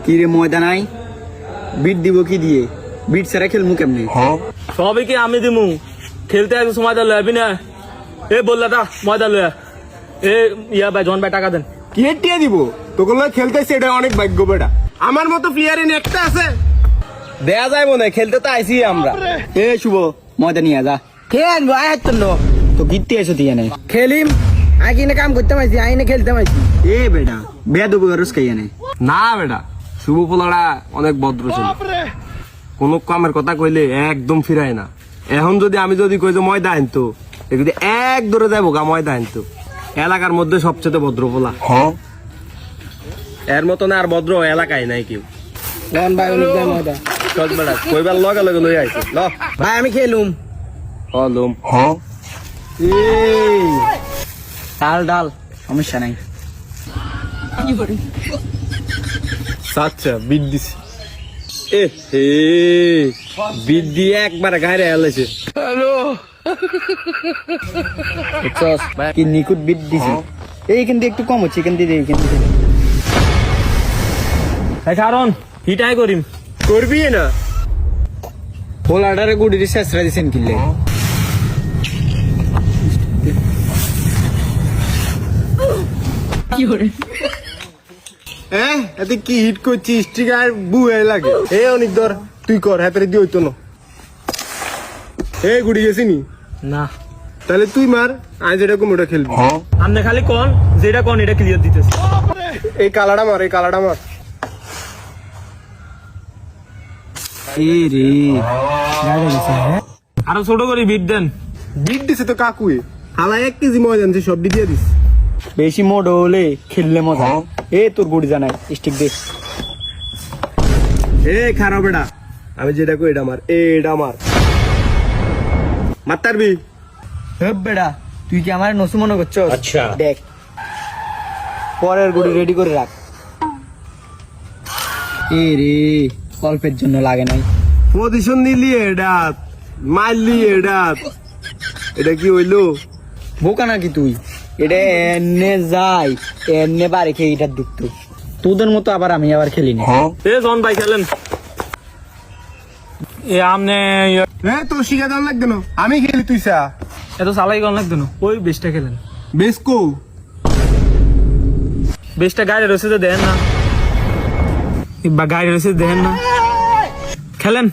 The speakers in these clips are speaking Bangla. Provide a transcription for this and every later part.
কি রে ময়দা নাই? বিট দিব কি দিয়ে? বিট ছাড়া খেলমু কেমনে? সবই কি আমি দিমু? খেলতে আসবে সময় দা লয়াবি না। এ বললা দা ময়দা লয়া। এ ইয়া ভাই জন ভাই টাকা দেন। কি টিয়া দিব তোকে খেলতেছে, এটা অনেক ভাগ্য বেটা। আমার মতো প্লেয়ার এনে একটা আছে, দেয়া যায় মনে হয়, খেলতে তো আইসি আমরা। এ শুভ ময়দা নিয়ে যা। কে আনবো আয় হাত তো তো গিটতে এসে দিয়ে নে। খেলিম আইনে কাম করতে পারছি আইনে খেলতে পারছি। এ বেটা বেয়াদব রস খাইয়া নে। না বেটা, শুভ পোলাটা অনেক ভদ্র ছিল, কোন কামের কথা কইলে একদম ফিরায় না। এখন আমি যদি কই যে ময়দা আনতো, যদি এক দূরে যাবো গা ময়দা আনতো। এলাকার মধ্যে সবচেয়ে ভদ্র পোলা। এর মতন আর ভদ্র এলাকায় নাই কেউ। লন ভাই অনেক দাম ময়দা। চল বেটা, কইবার লগে লগে লই আইছে। ল ভাই আমি খেলুম। হলুম ডাল ডাল সমস্যা নাই। আচ্ছা বিট দিছি। এ হে বিট দিয়ে একবার গায়ে এলাইছে। কি নিকুট বিট দিছি। এই কিন্তু একটু কম হচ্ছে, এখান দিয়ে এখান দিয়ে। কারণ হিটাই করিম করবি না পোলাডারে গুড়ি দিয়ে শেষরা দিছেন কিনলে। হ্যাঁ এতে কি হিট করছিস? ঠিক আর বুয়ে লাগে। এ অনেক ধর তুই কর, হাতের দিয়ে হইতো না। এ গুড়ি গেছিনি না। তাহলে তুই মার, আজ এরকম ওটা খেলবি। আপনি খালি কোন যেটা কোন এটা ক্লিয়ার দিতেছে। এই কালাটা মার, এই কালাটা মার। এ রে আরো ছোট করে বিট দেন। বিট দিছে তো কাকুয়ে, হালা 1 কেজি ময়দা আনছে, সব দিয়ে দিস। বেশি মোড হলে খেললে মজা। এ তোর গুড়ি জানাই স্টিক দে। এ খারাপ বেটা, আমি যেটা কই এটা মার, এটা মার। মারতারবি? হেব বেড়া, তুই কি আমার নসু মনে করছো? আচ্ছা দেখ, পরের গুড়ি রেডি করে রাখ। এ রে অল্পের জন্য লাগে নাই। পজিশন নিলি এটা, মারলি এটা, এটা কি হইলো? বোকা নাকি তুই? এটা এনে যাই এনে বাড়ি খেয়ে এটার দুঃখ। তোদের মতো আবার আমি আবার খেলিনি। এ জন ভাই খেলেন। এ আমনে তোর শিখা দেওয়ার লাগবে না, আমি খেলি, তুই চা। এত সালাই গন লাগতো না। ওই বেশটা খেলেন। বেশ কো বেশটা গাড়ি রসিদে দেন না, বা গাড়ি রসিদ দেন না। খেলেন।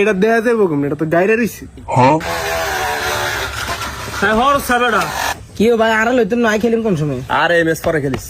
এটা দেয়া যাবো কেমন? এটা তো গাইরে রইছে। হর সাবেডা কি ভাই আড়াল হইতো না খেলিম কোন সময়? আর এমএস পরে খেলিস।